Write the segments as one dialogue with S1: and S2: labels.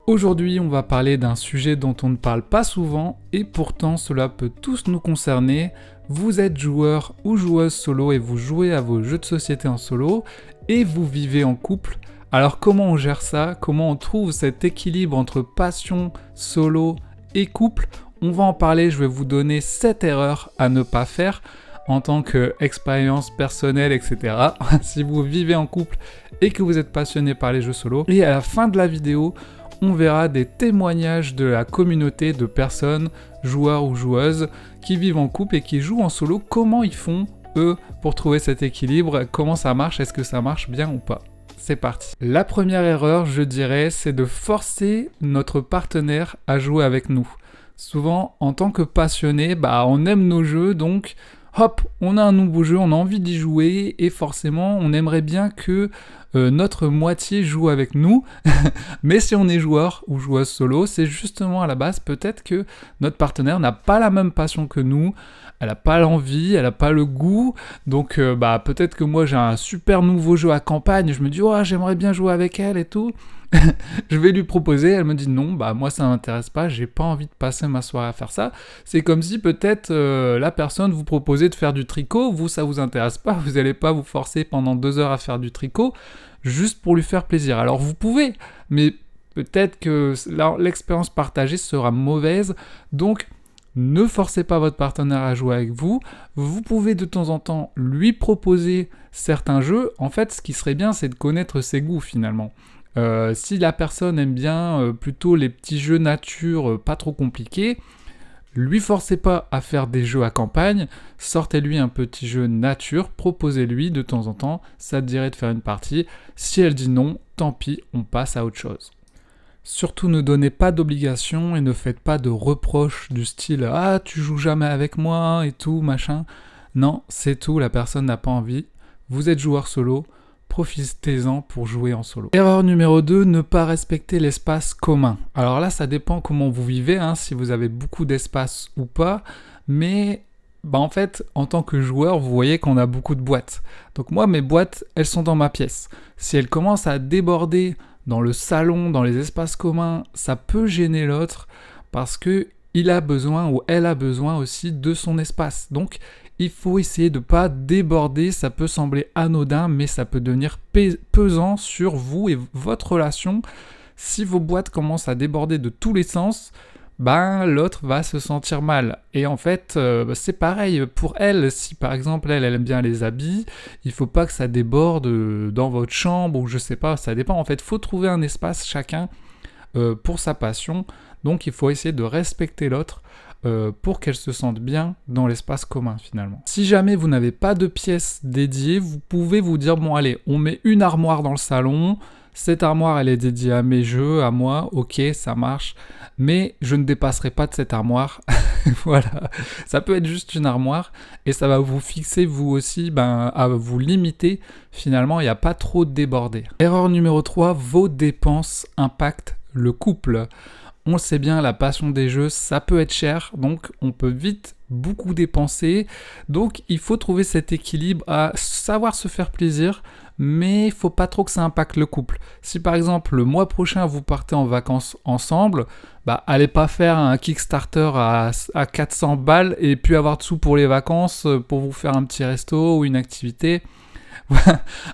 S1: Aujourd'hui, on va parler d'un sujet dont on ne parle pas souvent et pourtant cela peut tous nous concerner. Vous êtes joueur ou joueuse solo et vous jouez à vos jeux de société en solo et vous vivez en couple. Alors comment on gère ça? Comment on trouve cet équilibre entre passion, solo et couple? On va en parler, je vais vous donner 7 erreurs à ne pas faire en tant qu'expérience personnelle, etc. Si vous vivez en couple et que vous êtes passionné par les jeux solo. Et à la fin de la vidéo, on verra des témoignages de la communauté de personnes, joueurs ou joueuses, qui vivent en couple et qui jouent en solo. Comment ils font, eux, pour trouver cet équilibre? Comment ça marche? Est-ce que ça marche bien ou pas? C'est parti. La première erreur, je dirais, c'est de forcer notre partenaire à jouer avec nous. Souvent, en tant que passionné, on aime nos jeux, donc hop, on a un nouveau jeu, on a envie d'y jouer et forcément, on aimerait bien que notre moitié joue avec nous. Mais si on est joueur ou joueuse solo, c'est justement à la base peut-être que notre partenaire n'a pas la même passion que nous, elle n'a pas l'envie, elle n'a pas le goût, donc peut-être que moi j'ai un super nouveau jeu à campagne, je me dis oh j'aimerais bien jouer avec elle et tout. Je vais lui proposer, elle me dit non, moi ça m'intéresse pas, j'ai pas envie de passer ma soirée à faire ça. C'est comme si peut-être la personne vous proposait de faire du tricot, vous ça vous intéresse pas, vous allez pas vous forcer pendant 2 heures à faire du tricot, juste pour lui faire plaisir. Alors vous pouvez, mais peut-être que l'expérience partagée sera mauvaise, donc ne forcez pas votre partenaire à jouer avec vous. Vous pouvez de temps en temps lui proposer certains jeux. En fait, ce qui serait bien, c'est de connaître ses goûts finalement. Si la personne aime bien plutôt les petits jeux nature pas trop compliqués, lui forcez pas à faire des jeux à campagne, sortez-lui un petit jeu nature, proposez-lui de temps en temps, ça te dirait de faire une partie. Si elle dit non, tant pis, on passe à autre chose. Surtout ne donnez pas d'obligations et ne faites pas de reproches du style « Ah, tu joues jamais avec moi et tout, machin ». Non, c'est tout, la personne n'a pas envie. Vous êtes joueur solo, profitez-en pour jouer en solo. Erreur numéro 2, ne pas respecter l'espace commun. Alors là, ça dépend comment vous vivez, si vous avez beaucoup d'espace ou pas, mais en fait, en tant que joueur, vous voyez qu'on a beaucoup de boîtes. Donc moi, mes boîtes, elles sont dans ma pièce. Si elles commencent à déborder dans le salon, dans les espaces communs, ça peut gêner l'autre parce que il a besoin ou elle a besoin aussi de son espace. Donc, il faut essayer de ne pas déborder, ça peut sembler anodin, mais ça peut devenir pesant sur vous et votre relation. Si vos boîtes commencent à déborder de tous les sens, l'autre va se sentir mal. Et en fait, c'est pareil pour elle. Si par exemple, elle aime bien les habits, il ne faut pas que ça déborde dans votre chambre ou je sais pas, ça dépend. En fait, il faut trouver un espace chacun pour sa passion. Donc, il faut essayer de respecter l'autre pour qu'elle se sente bien dans l'espace commun finalement. Si jamais vous n'avez pas de pièce dédiée, vous pouvez vous dire bon allez, on met une armoire dans le salon, cette armoire elle est dédiée à mes jeux, à moi, ok ça marche, mais je ne dépasserai pas de cette armoire. Voilà, ça peut être juste une armoire et ça va vous fixer vous aussi, à vous limiter finalement, il n'y a pas trop de déborder. Erreur numéro 3, vos dépenses impactent le couple. On le sait bien, la passion des jeux, ça peut être cher, donc on peut vite beaucoup dépenser. Donc il faut trouver cet équilibre à savoir se faire plaisir, mais il faut pas trop que ça impacte le couple. Si par exemple le mois prochain vous partez en vacances ensemble, allez pas faire un Kickstarter à 400 balles et puis avoir de sous pour les vacances pour vous faire un petit resto ou une activité.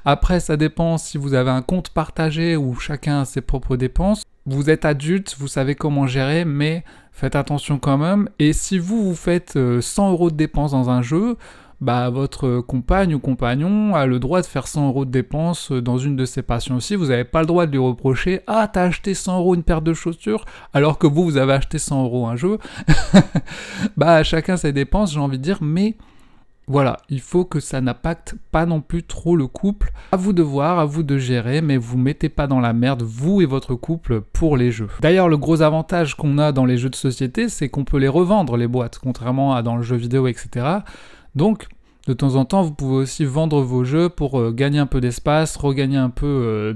S1: Après, ça dépend si vous avez un compte partagé où chacun a ses propres dépenses. Vous êtes adulte, vous savez comment gérer, mais faites attention quand même. Et si vous faites 100 € de dépenses dans un jeu, votre compagne ou compagnon a le droit de faire 100 € de dépenses dans une de ses passions aussi. Vous n'avez pas le droit de lui reprocher « Ah, t'as acheté 100 € une paire de chaussures alors que vous avez acheté 100 € un jeu. » Chacun ses dépenses, j'ai envie de dire, mais voilà, il faut que ça n'impacte pas non plus trop le couple. À vous de voir, à vous de gérer, mais vous mettez pas dans la merde, vous et votre couple, pour les jeux. D'ailleurs, le gros avantage qu'on a dans les jeux de société, c'est qu'on peut les revendre, les boîtes, contrairement à dans le jeu vidéo, etc. Donc, De temps en temps, vous pouvez aussi vendre vos jeux pour gagner un peu d'espace, regagner un peu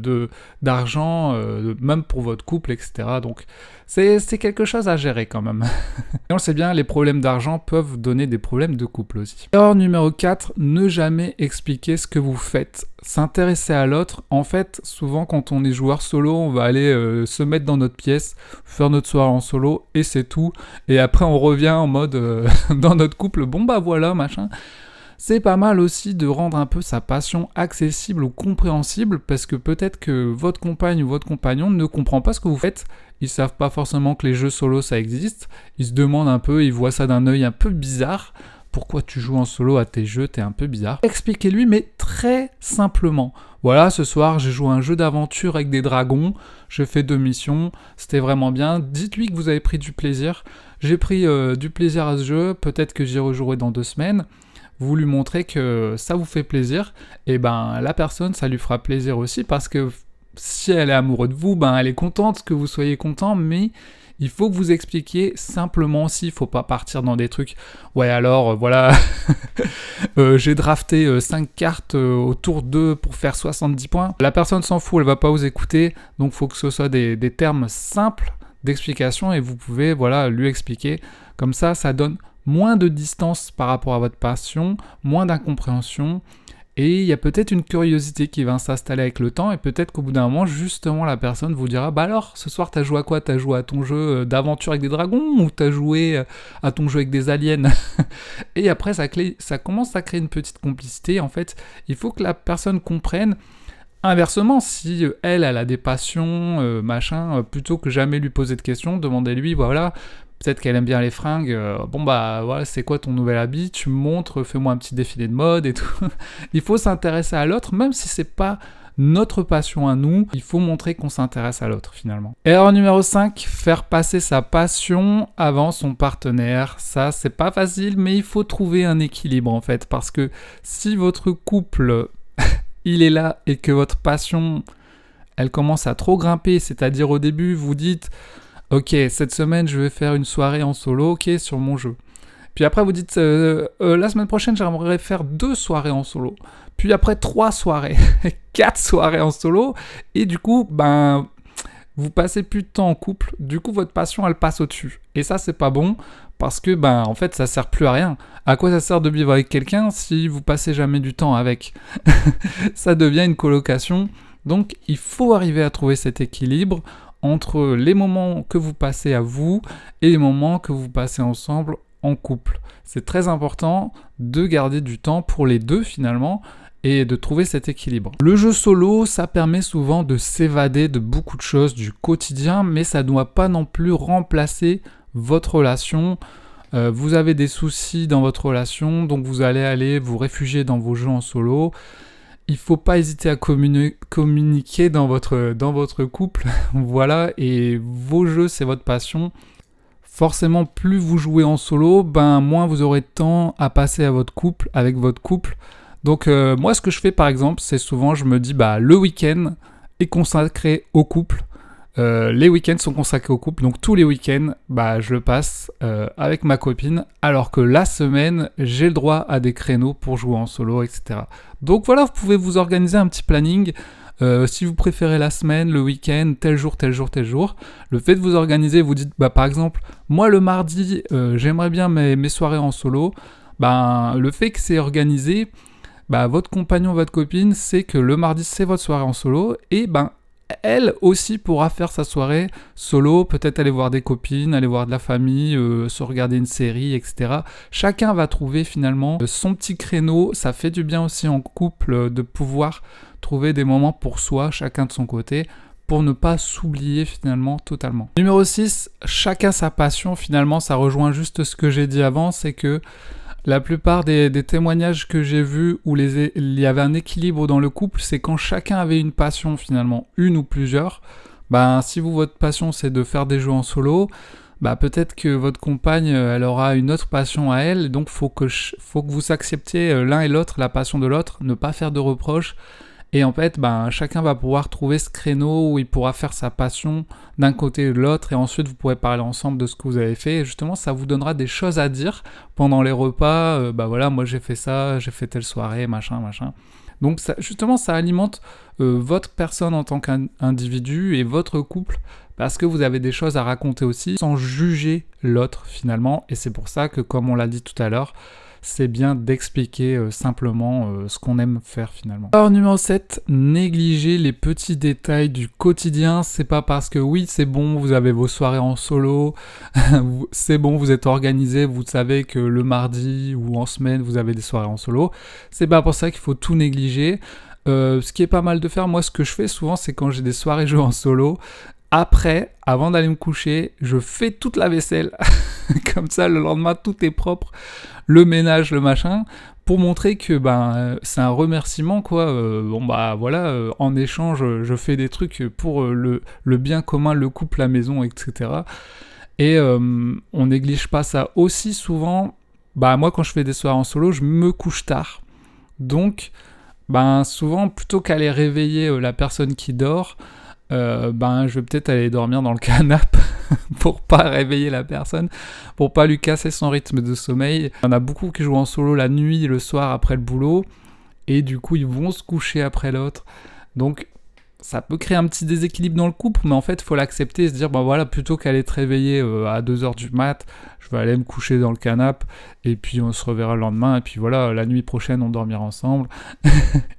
S1: d'argent, même pour votre couple, etc. Donc, c'est quelque chose à gérer quand même. Et on le sait bien, les problèmes d'argent peuvent donner des problèmes de couple aussi. Erreur numéro 4, ne jamais expliquer ce que vous faites. S'intéresser à l'autre, en fait, souvent quand on est joueur solo, on va aller se mettre dans notre pièce, faire notre soirée en solo, et c'est tout. Et après, on revient en mode dans notre couple, bon bah voilà, machin. C'est pas mal aussi de rendre un peu sa passion accessible ou compréhensible, parce que peut-être que votre compagne ou votre compagnon ne comprend pas ce que vous faites, ils savent pas forcément que les jeux solo ça existe, ils se demandent un peu, ils voient ça d'un œil un peu bizarre, pourquoi tu joues en solo à tes jeux, t'es un peu bizarre. Expliquez-lui, mais très simplement. Voilà, ce soir j'ai joué à un jeu d'aventure avec des dragons, j'ai fait 2 missions, c'était vraiment bien, dites-lui que vous avez pris du plaisir, j'ai pris du plaisir à ce jeu, peut-être que j'y rejouerai dans 2 semaines, vous lui montrez que ça vous fait plaisir, et ben la personne, ça lui fera plaisir aussi, parce que si elle est amoureuse de vous, ben elle est contente que vous soyez content, mais il faut que vous expliquiez simplement aussi, il faut pas partir dans des trucs, ouais alors voilà, j'ai drafté 5 cartes au tour 2 pour faire 70 points, la personne s'en fout, elle va pas vous écouter, donc il faut que ce soit des termes simples d'explication, et vous pouvez voilà lui expliquer, comme ça donne moins de distance par rapport à votre passion, moins d'incompréhension, et il y a peut-être une curiosité qui va s'installer avec le temps, et peut-être qu'au bout d'un moment, justement, la personne vous dira « Bah alors, ce soir, t'as joué à quoi ? T'as joué à ton jeu d'aventure avec des dragons, ou t'as joué à ton jeu avec des aliens ?» Et après, ça commence à créer une petite complicité. En fait, il faut que la personne comprenne. Inversement, si elle a des passions, plutôt que jamais lui poser de questions, demandez-lui, voilà, peut-être qu'elle aime bien les fringues, bon bah voilà, c'est quoi ton nouvel habit, tu me montres, fais-moi un petit défilé de mode et tout. Il faut s'intéresser à l'autre, même si c'est pas notre passion à nous, il faut montrer qu'on s'intéresse à l'autre finalement. Erreur numéro 5, faire passer sa passion avant son partenaire. Ça, c'est pas facile, mais il faut trouver un équilibre en fait, parce que si votre couple il est là et que votre passion elle commence à trop grimper, c'est-à-dire au début vous dites ok, cette semaine je vais faire une soirée en solo, ok, sur mon jeu. Puis après vous dites la semaine prochaine j'aimerais faire 2 soirées en solo. Puis après 3 soirées, 4 soirées en solo, et du coup ben vous passez plus de temps en couple, du coup votre passion elle passe au-dessus. Et ça c'est pas bon, parce que ben en fait ça sert plus à rien. À quoi ça sert de vivre avec quelqu'un si vous passez jamais du temps avec? Ça devient une colocation. Donc il faut arriver à trouver cet équilibre entre les moments que vous passez à vous et les moments que vous passez ensemble en couple. C'est très important de garder du temps pour les deux finalement, et de trouver cet équilibre. Le jeu solo, ça permet souvent de s'évader de beaucoup de choses du quotidien, mais ça ne doit pas non plus remplacer votre relation. Vous avez des soucis dans votre relation, donc vous allez aller vous réfugier dans vos jeux en solo. Il ne faut pas hésiter à communiquer dans votre couple, voilà, et vos jeux, c'est votre passion. Forcément, plus vous jouez en solo, ben moins vous aurez de temps à passer avec votre couple. Donc moi ce que je fais par exemple, c'est souvent je me dis bah le week-end est consacré au couple. Les week-ends sont consacrés au couple, donc tous les week-ends bah je le passe avec ma copine, alors que la semaine j'ai le droit à des créneaux pour jouer en solo, etc. Donc voilà, vous pouvez vous organiser un petit planning. Si vous préférez la semaine, le week-end, tel jour, tel jour, tel jour, le fait de vous organiser, vous dites bah par exemple moi le mardi j'aimerais bien mes soirées en solo. Ben le fait que c'est organisé, bah, votre compagnon, votre copine sait que le mardi c'est votre soirée en solo, et ben elle aussi pourra faire sa soirée solo, peut-être aller voir des copines, aller voir de la famille, se regarder une série, etc. Chacun va trouver finalement son petit créneau. Ça fait du bien aussi en couple de pouvoir trouver des moments pour soi, chacun de son côté, pour ne pas s'oublier finalement totalement. Numéro 6, chacun sa passion. Finalement ça rejoint juste ce que j'ai dit avant, c'est que la plupart des témoignages que j'ai vus où il y avait un équilibre dans le couple, c'est quand chacun avait une passion finalement, une ou plusieurs. Ben, si votre passion c'est de faire des jeux en solo, bah peut-être que votre compagne elle aura une autre passion à elle, donc faut que vous acceptiez l'un et l'autre la passion de l'autre, ne pas faire de reproches, Et en fait, chacun va pouvoir trouver ce créneau où il pourra faire sa passion d'un côté et de l'autre, et ensuite vous pourrez parler ensemble de ce que vous avez fait, et justement ça vous donnera des choses à dire pendant les repas, voilà, moi j'ai fait ça, j'ai fait telle soirée, machin. Donc ça, justement ça alimente votre personne en tant qu'individu et votre couple, parce que vous avez des choses à raconter aussi, sans juger l'autre finalement, et c'est pour ça que, comme on l'a dit tout à l'heure, c'est bien d'expliquer simplement ce qu'on aime faire finalement. Alors numéro 7, négligez les petits détails du quotidien. C'est pas parce que oui, c'est bon, vous avez vos soirées en solo, c'est bon, vous êtes organisé, vous savez que le mardi ou en semaine, vous avez des soirées en solo. C'est pas pour ça qu'il faut tout négliger. Ce qui est pas mal de faire, moi ce que je fais souvent, c'est quand j'ai des soirées jeux en solo, après, avant d'aller me coucher, je fais toute la vaisselle. Comme ça, le lendemain, tout est propre. Le ménage, le machin. Pour montrer que c'est un remerciement, quoi. En échange, je fais des trucs pour le bien commun, le couple, la maison, etc. Et on néglige pas ça aussi souvent. Moi, quand je fais des soirées en solo, je me couche tard. Donc, souvent, plutôt qu'aller réveiller la personne qui dort, je vais peut-être aller dormir dans le canapé pour pas réveiller la personne, pour pas lui casser son rythme de sommeil. Il y en a beaucoup qui jouent en solo la nuit, le soir après le boulot, et du coup ils vont se coucher après l'autre. Donc ça peut créer un petit déséquilibre dans le couple, mais en fait il faut l'accepter et se dire plutôt qu'aller te réveiller à 2h du mat, je vais aller me coucher dans le canapé et puis on se reverra le lendemain, et puis voilà, la nuit prochaine on dormira ensemble.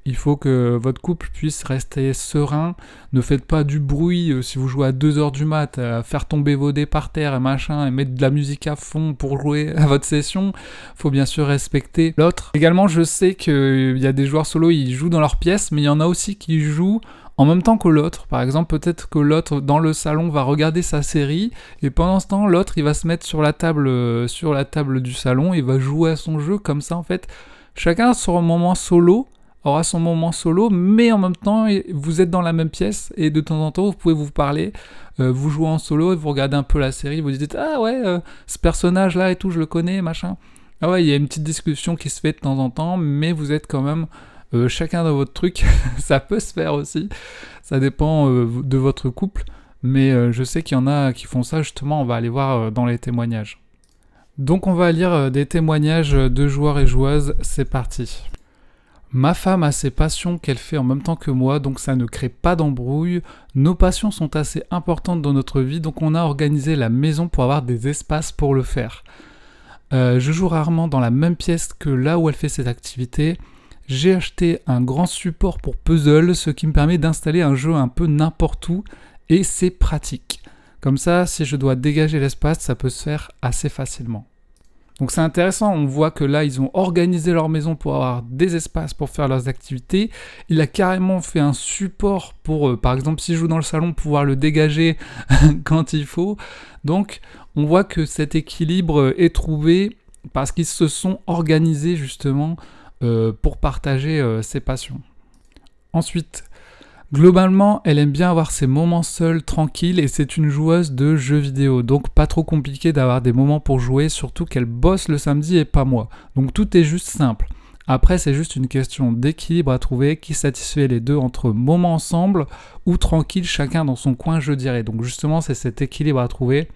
S1: Il faut que votre couple puisse rester serein. Ne faites pas du bruit si vous jouez à 2h du mat, à faire tomber vos dés par terre et machin, et mettre de la musique à fond pour jouer à votre session. Faut bien sûr respecter l'autre. Également, je sais qu'il y a des joueurs solo, ils jouent dans leur pièce, mais il y en a aussi qui jouent en même temps que l'autre. Par exemple, peut-être que l'autre dans le salon va regarder sa série, et pendant ce temps, l'autre il va se mettre sur la table du salon, il va jouer à son jeu. Comme ça, en fait, chacun aura son moment solo, mais en même temps, vous êtes dans la même pièce, et de temps en temps, vous pouvez vous parler, vous jouez en solo, et vous regardez un peu la série, vous dites « Ah ouais, ce personnage-là et tout, je le connais, machin. » Ah ouais, il y a une petite discussion qui se fait de temps en temps, mais vous êtes quand même chacun dans votre truc. Ça peut se faire aussi, ça dépend de votre couple, mais je sais qu'il y en a qui font ça, justement, on va aller voir dans les témoignages. Donc on va lire des témoignages de joueurs et joueuses, c'est parti. Ma femme a ses passions qu'elle fait en même temps que moi, donc ça ne crée pas d'embrouille. Nos passions sont assez importantes dans notre vie, donc on a organisé la maison pour avoir des espaces pour le faire. Je joue rarement dans la même pièce que là où elle fait ses activités. J'ai acheté un grand support pour puzzle, ce qui me permet d'installer un jeu un peu n'importe où, et c'est pratique. Comme ça, si je dois dégager l'espace, ça peut se faire assez facilement. Donc c'est intéressant, on voit que là, ils ont organisé leur maison pour avoir des espaces pour faire leurs activités. Il a carrément fait un support pour, par exemple, s'ils jouent dans le salon, pouvoir le dégager quand il faut. Donc on voit que cet équilibre est trouvé parce qu'ils se sont organisés justement pour partager ses passions. Ensuite, globalement, elle aime bien avoir ses moments seuls, tranquilles, et c'est une joueuse de jeux vidéo, donc pas trop compliqué d'avoir des moments pour jouer, surtout qu'elle bosse le samedi et pas moi. Donc tout est juste simple. Après, c'est juste une question d'équilibre à trouver qui satisfait les deux entre moments ensemble ou tranquille, chacun dans son coin, je dirais. Donc justement, c'est cet équilibre à trouver,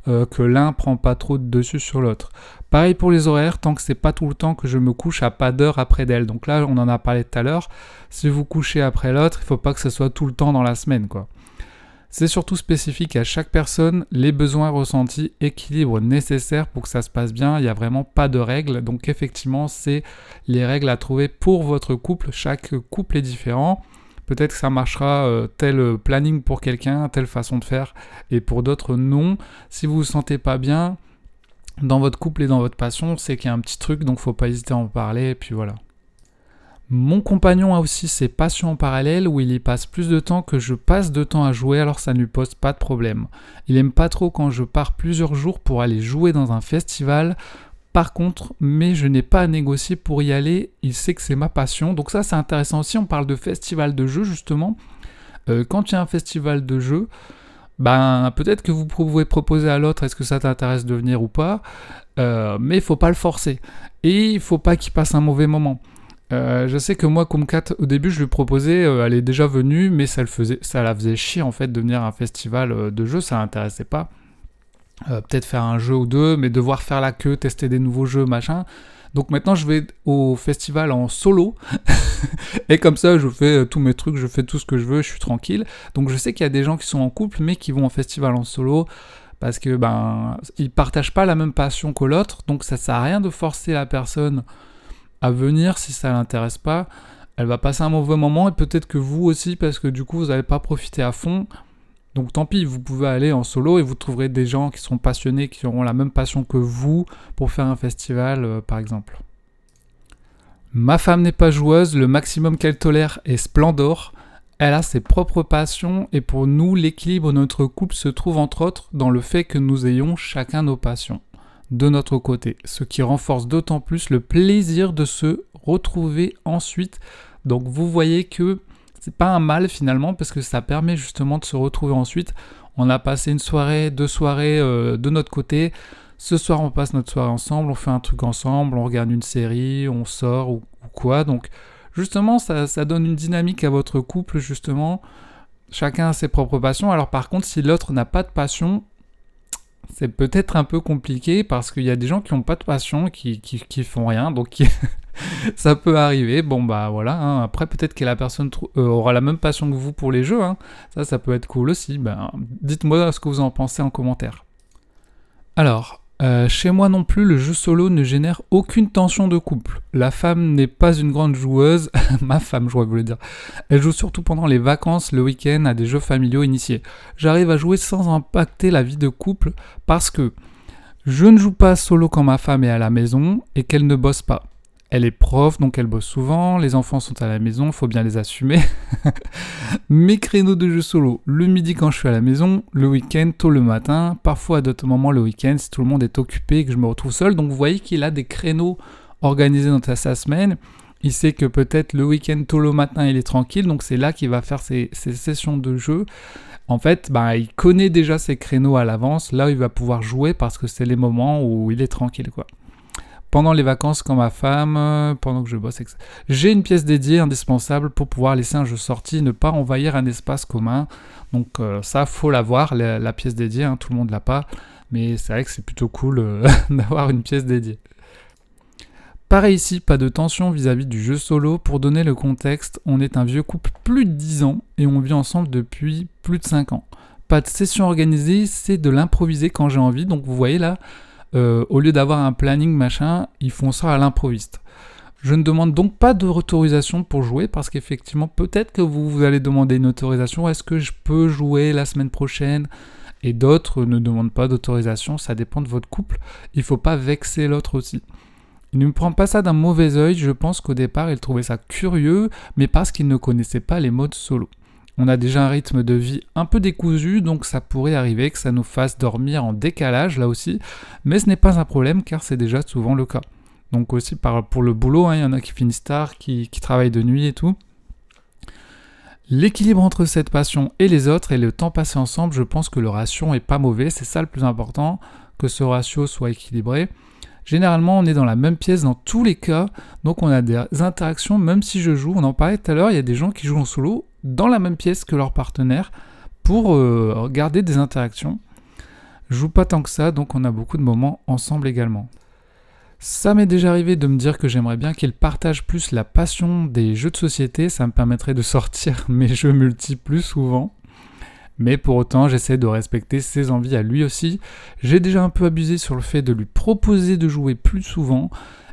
S1: que l'un prend pas trop de dessus sur l'autre. Pareil pour les horaires, tant que c'est pas tout le temps que je me couche à pas d'heure après d'elle. Donc là, on en a parlé tout à l'heure, si vous couchez après l'autre, il faut pas que ce soit tout le temps dans la semaine, quoi. C'est surtout spécifique à chaque personne, les besoins ressentis, équilibre nécessaire pour que ça se passe bien, il n'y a vraiment pas de règles. Donc effectivement, c'est les règles à trouver pour votre couple, chaque couple est différent. Peut-être que ça marchera tel planning pour quelqu'un, telle façon de faire, et pour d'autres non. Si vous vous sentez pas bien dans votre couple et dans votre passion, c'est qu'il y a un petit truc, donc faut pas hésiter à en parler, et puis voilà. Mon compagnon a aussi ses passions en parallèle où il y passe plus de temps que je passe de temps à jouer, alors ça ne lui pose pas de problème. Il aime pas trop quand je pars plusieurs jours pour aller jouer dans un festival. Par contre, mais je n'ai pas à négocier pour y aller, il sait que c'est ma passion. Donc ça c'est intéressant aussi, on parle de festival de jeux justement. Quand il y a un festival de jeux, peut-être que vous pouvez proposer à l'autre est-ce que ça t'intéresse de venir ou pas, mais il faut pas le forcer. Et il faut pas qu'il passe un mauvais moment. Je sais que moi, Kumkat, au début, je lui proposais, elle est déjà venue, mais ça la faisait chier en fait de venir à un festival de jeux, ça l'intéressait pas. Peut-être faire un jeu ou deux, mais devoir faire la queue, tester des nouveaux jeux, machin. Donc maintenant, je vais au festival en solo, et comme ça, je fais tous mes trucs, je fais tout ce que je veux, je suis tranquille. Donc je sais qu'il y a des gens qui sont en couple, mais qui vont au festival en solo, parce que ils partagent pas la même passion que l'autre, donc ça sert à rien de forcer la personne à venir si ça l'intéresse pas. Elle va passer un mauvais moment, et peut-être que vous aussi, parce que du coup, vous n'allez pas profiter à fond. Donc tant pis, vous pouvez aller en solo et vous trouverez des gens qui sont passionnés, qui auront la même passion que vous pour faire un festival, par exemple. Ma femme n'est pas joueuse, le maximum qu'elle tolère est Splendor. Elle a ses propres passions et pour nous, l'équilibre de notre couple se trouve entre autres dans le fait que nous ayons chacun nos passions de notre côté, ce qui renforce d'autant plus le plaisir de se retrouver ensuite. Donc vous voyez que c'est pas un mal finalement parce que ça permet justement de se retrouver ensuite. On a passé une soirée, 2 soirées de notre côté. Ce soir on passe notre soirée ensemble, on fait un truc ensemble, on regarde une série, on sort ou quoi. Donc justement ça donne une dynamique à votre couple justement. Chacun a ses propres passions. Alors par contre si l'autre n'a pas de passion, c'est peut-être un peu compliqué parce qu'il y a des gens qui n'ont pas de passion, qui font rien, donc ça peut arriver. Bon bah voilà, hein. Après peut-être que la personne aura la même passion que vous pour les jeux, hein. Ça peut être cool aussi. Dites-moi ce que vous en pensez en commentaire. Alors, chez moi non plus, le jeu solo ne génère aucune tension de couple. La femme n'est pas une grande joueuse, ma femme, je voulais dire. Elle joue surtout pendant les vacances, le week-end, à des jeux familiaux initiés. J'arrive à jouer sans impacter la vie de couple parce que je ne joue pas solo quand ma femme est à la maison et qu'elle ne bosse pas. Elle est prof, donc elle bosse souvent, les enfants sont à la maison, faut bien les assumer. Mes créneaux de jeu solo, le midi quand je suis à la maison, le week-end tôt le matin, parfois à d'autres moments le week-end si tout le monde est occupé et que je me retrouve seul. Donc vous voyez qu'il a des créneaux organisés dans sa semaine. Il sait que peut-être le week-end tôt le matin il est tranquille, donc c'est là qu'il va faire ses sessions de jeu. En fait, il connaît déjà ses créneaux à l'avance, là il va pouvoir jouer parce que c'est les moments où il est tranquille quoi. Pendant les vacances, quand ma femme, pendant que je bosse, etc. J'ai une pièce dédiée indispensable pour pouvoir laisser un jeu sorti, ne pas envahir un espace commun. Donc ça, faut l'avoir, la pièce dédiée, hein, tout le monde l'a pas. Mais c'est vrai que c'est plutôt cool d'avoir une pièce dédiée. Pareil ici, pas de tension vis-à-vis du jeu solo. Pour donner le contexte, on est un vieux couple plus de 10 ans et on vit ensemble depuis plus de 5 ans. Pas de session organisée, c'est de l'improviser quand j'ai envie. Donc vous voyez là, au lieu d'avoir un planning machin, ils font ça à l'improviste. Je ne demande donc pas d'autorisation pour jouer parce qu'effectivement, peut-être que vous allez demander une autorisation. Est-ce que je peux jouer la semaine prochaine ? Et d'autres ne demandent pas d'autorisation, ça dépend de votre couple. Il ne faut pas vexer l'autre aussi. Il ne me prend pas ça d'un mauvais œil, je pense qu'au départ, il trouvait ça curieux, mais parce qu'il ne connaissait pas les modes solo. On a déjà un rythme de vie un peu décousu, donc ça pourrait arriver que ça nous fasse dormir en décalage là aussi, mais ce n'est pas un problème car c'est déjà souvent le cas. Donc aussi pour le boulot, hein, il y en a qui finissent tard, qui travaillent de nuit et tout. L'équilibre entre cette passion et les autres et le temps passé ensemble, je pense que le ratio est pas mauvais, c'est ça le plus important, que ce ratio soit équilibré. Généralement, on est dans la même pièce dans tous les cas, donc on a des interactions, même si je joue, on en parlait tout à l'heure, il y a des gens qui jouent en solo dans la même pièce que leur partenaire pour garder des interactions. Je joue pas tant que ça, donc on a beaucoup de moments ensemble également. Ça m'est déjà arrivé de me dire que j'aimerais bien qu'il partage plus la passion des jeux de société, ça me permettrait de sortir mes jeux multi plus souvent. Mais pour autant, j'essaie de respecter ses envies à lui aussi. J'ai déjà un peu abusé sur le fait de lui proposer de jouer plus souvent.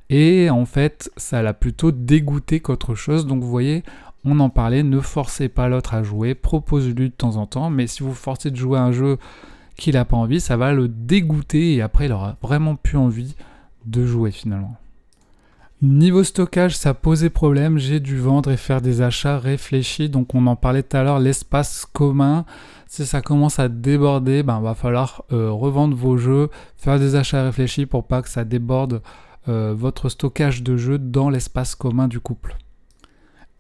S1: Et en fait, ça l'a plutôt dégoûté qu'autre chose. Donc vous voyez, on en parlait, ne forcez pas l'autre à jouer. Propose-lui de temps en temps. Mais si vous forcez de jouer à un jeu qu'il n'a pas envie, ça va le dégoûter. Et après, il aura vraiment plus envie de jouer finalement. Niveau stockage, ça posait problème, j'ai dû vendre et faire des achats réfléchis, donc on en parlait tout à l'heure, l'espace commun, si ça commence à déborder, va falloir revendre vos jeux, faire des achats réfléchis pour pas que ça déborde votre stockage de jeux dans l'espace commun du couple.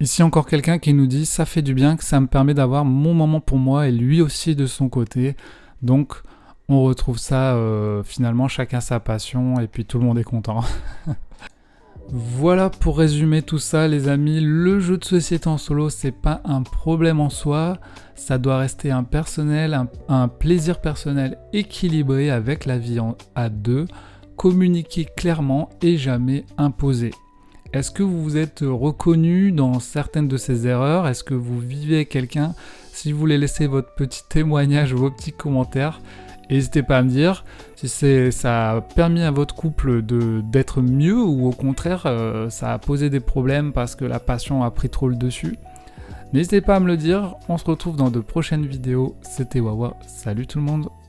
S1: Ici encore quelqu'un qui nous dit, ça fait du bien, que ça me permet d'avoir mon moment pour moi et lui aussi de son côté, donc on retrouve ça finalement chacun sa passion et puis tout le monde est content. Voilà pour résumer tout ça les amis, le jeu de société en solo c'est pas un problème en soi, ça doit rester un plaisir personnel équilibré avec la vie à deux, communiquer clairement et jamais imposer. Est-ce que vous vous êtes reconnu dans certaines de ces erreurs? Est-ce que vous vivez avec quelqu'un? Si vous voulez laisser votre petit témoignage ou vos petits commentaires, n'hésitez pas à me dire si ça a permis à votre couple d'être mieux ou au contraire ça a posé des problèmes parce que la passion a pris trop le dessus. N'hésitez pas à me le dire, on se retrouve dans de prochaines vidéos. C'était Wawa, salut tout le monde.